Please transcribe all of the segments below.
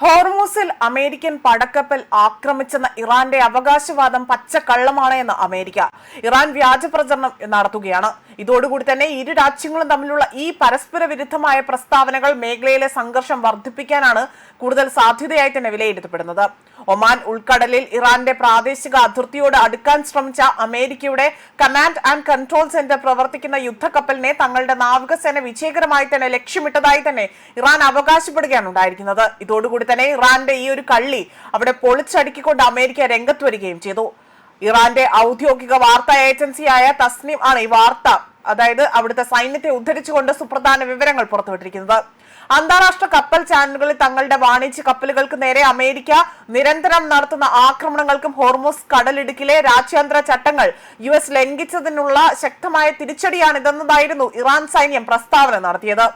ഹോർമൂസിൽ American പടക്കപ്പൽ ആക്രമിച്ചെന്ന ഇറാന്റെ അവകാശവാദം പച്ചക്കള്ളമാണ് എന്ന് അമേരിക്ക. ഇറാൻ വ്യാജ പ്രചരണം നടത്തുകയാണ്. ഇതോടുകൂടി തന്നെ ഇരു രാജ്യങ്ങളും തമ്മിലുള്ള ഈ പരസ്പര വിരുദ്ധമായ പ്രസ്താവനകൾ മേഖലയിലെ സംഘർഷം വർദ്ധിപ്പിക്കാനാണ് കൂടുതൽ സാധ്യതയായി തന്നെ വിലയിരുത്തപ്പെടുന്നത്. ഒമാൻ ഉൾക്കടലിൽ ഇറാന്റെ പ്രാദേശിക അതിർത്തിയോട് അടുക്കാൻ ശ്രമിച്ച അമേരിക്കയുടെ കമാൻഡ് ആൻഡ് കൺട്രോൾ സെന്റർ പ്രവർത്തിക്കുന്ന യുദ്ധക്കപ്പലിനെ തങ്ങളുടെ നാവികസേന വിജയകരമായി തന്നെ ലക്ഷ്യമിട്ടതായി തന്നെ ഇറാൻ അവകാശപ്പെടുകയാണ് ഉണ്ടായിരിക്കുന്നത്. ഇതോടുകൂടി തന്നെ ഇറാന്റെ ഈ ഒരു കള്ളി അവിടെ പൊളിച്ചടുക്കിക്കൊണ്ട് അമേരിക്ക രംഗത്ത് വരികയും ചെയ്തു. ഇറാന്റെ ഔദ്യോഗിക വാർത്താ ഏജൻസിയായ തസ്നീം ആണ് ഈ വാർത്ത, അതായത് അവിടുത്തെ സൈന്യത്തെ ഉദ്ധരിച്ചുകൊണ്ട് സുപ്രധാന വിവരങ്ങൾ പുറത്തുവിട്ടിരിക്കുന്നത്. അന്താരാഷ്ട്ര കപ്പൽ ചാനലുകളിൽ തങ്ങളുടെ വാണിജ്യ കപ്പലുകൾക്ക് നേരെ അമേരിക്ക നിരന്തരം നടത്തുന്ന ആക്രമണങ്ങൾക്കും ഹോർമൂസ് കടലിടുക്കിലെ രാജ്യാന്തര ചട്ടങ്ങൾ US ലംഘിച്ചതിനുള്ള ശക്തമായ തിരിച്ചടിയാണിതെന്നതായിരുന്നു ഇറാൻ സൈന്യം പ്രസ്താവന നടത്തിയത്.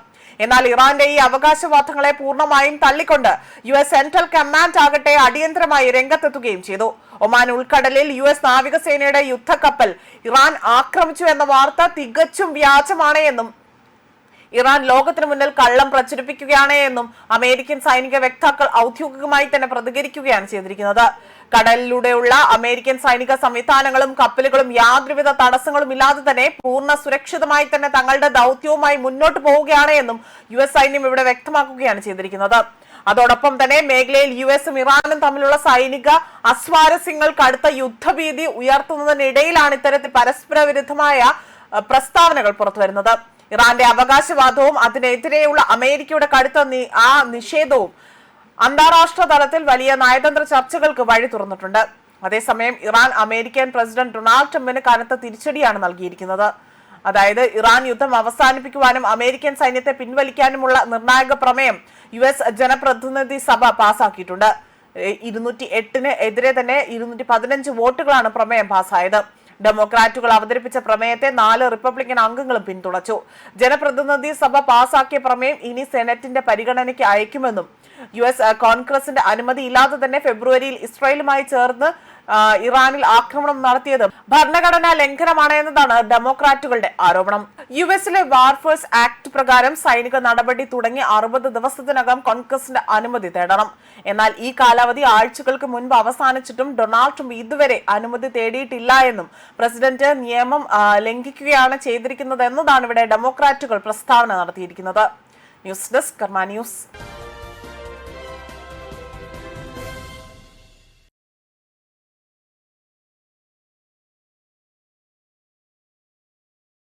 എന്നാൽ ഇറാന്റെ ഈ അവകാശവാദങ്ങളെ പൂർണ്ണമായും തള്ളിക്കൊണ്ട് US സെൻട്രൽ കമാൻഡ് ആകട്ടെ അടിയന്തരമായി രംഗത്തെത്തുകയും ചെയ്തു. ഒമാൻ ഉൾക്കടലിൽ US നാവികസേനയുടെ യുദ്ധക്കപ്പൽ ഇറാൻ ആക്രമിച്ചു എന്ന വാർത്ത തികച്ചും വ്യാജമാണ് എന്നും ഇറാൻ ലോകത്തിന് മുന്നിൽ കള്ളം പ്രചരിപ്പിക്കുകയാണ് എന്നും അമേരിക്കൻ സൈനിക വക്താക്കൾ ഔദ്യോഗികമായി തന്നെ പ്രതികരിക്കുകയാണ് ചെയ്തിരിക്കുന്നത്. കടലിലൂടെയുള്ള അമേരിക്കൻ സൈനിക സംവിധാനങ്ങളും കപ്പലുകളും യാതൊരുവിധ തടസ്സങ്ങളും ഇല്ലാതെ തന്നെ പൂർണ്ണ സുരക്ഷിതമായി തന്നെ തങ്ങളുടെ ദൗത്യവുമായി മുന്നോട്ട് പോവുകയാണ് എന്നും US സൈന്യം ഇവിടെ വ്യക്തമാക്കുകയാണ് ചെയ്തിരിക്കുന്നത്. അതോടൊപ്പം തന്നെ മേഖലയിൽ USഉം ഇറാനും തമ്മിലുള്ള സൈനിക അസ്വാരസ്യങ്ങൾ കടുത്ത യുദ്ധഭീതി ഉയർത്തുന്നതിനിടയിലാണ് ഇത്തരത്തിൽ പരസ്പര വിരുദ്ധമായ പ്രസ്താവനകൾ പുറത്തുവരുന്നത്. ഇറാന്റെ അവകാശവാദവും അതിനെതിരെയുള്ള അമേരിക്കയുടെ കടുത്ത നിഷേധവും അന്താരാഷ്ട്ര തലത്തിൽ വലിയ നയതന്ത്ര ചർച്ചകൾക്ക് വഴി തുറന്നിട്ടുണ്ട്. അതേസമയം ഇറാൻ അമേരിക്കൻ പ്രസിഡന്റ് ഡൊണാൾഡ് ട്രംപിന് കനത്ത തിരിച്ചടിയാണ് നൽകിയിരിക്കുന്നത്. അതായത് ഇറാൻ യുദ്ധം അവസാനിപ്പിക്കുവാനും അമേരിക്കൻ സൈന്യത്തെ പിൻവലിക്കാനുമുള്ള നിർണായക പ്രമേയം US ജനപ്രതിനിധി സഭ പാസാക്കിയിട്ടുണ്ട്. 208 എതിരെ തന്നെ 215 വോട്ടുകളാണ് പ്രമേയം പാസ്സായത്. ഡെമോക്രാറ്റുകൾ അവതരിപ്പിച്ച പ്രമേയത്തെ 4 റിപ്പബ്ലിക്കൻ അംഗങ്ങളും പിന്തുണച്ചു. ജനപ്രതിനിധി സഭ പാസാക്കിയ പ്രമേയം ഇനി സെനറ്റിന്റെ പരിഗണനയ്ക്ക് അയക്കുമെന്നും US കോൺഗ്രസിന്റെ അനുമതി ഇല്ലാതെ തന്നെ ഫെബ്രുവരിയിൽ ഇസ്രായേലുമായി ചേർന്ന് ഇറാനിൽ ആക്രമണം നടത്തിയത് ഭരണഘടനാ ലംഘനമാണ് എന്നതാണ് ഡെമോക്രാറ്റുകളുടെ ആരോപണം. USലെ വാർഫേഴ്സ് ആക്ട് പ്രകാരം സൈനിക നടപടി തുടങ്ങി 60 ദിവസത്തിനകം കോൺഗ്രസിന്റെ അനുമതി തേടണം. എന്നാൽ ഈ കാലാവധി ആഴ്ചകൾക്ക് മുൻപ് അവസാനിച്ചിട്ടും ഡൊണാൾഡ് ട്രംപ് ഇതുവരെ അനുമതി തേടിയിട്ടില്ല എന്നും പ്രസിഡന്റ് നിയമം ലംഘിക്കുകയാണ് ചെയ്തിരിക്കുന്നത് എന്നതാണ് ഇവിടെ ഡെമോക്രാറ്റുകൾ പ്രസ്താവന നടത്തിയിരിക്കുന്നത്. ന്യൂസ് ഡെസ്ക് കർമ്മ ന്യൂസ്.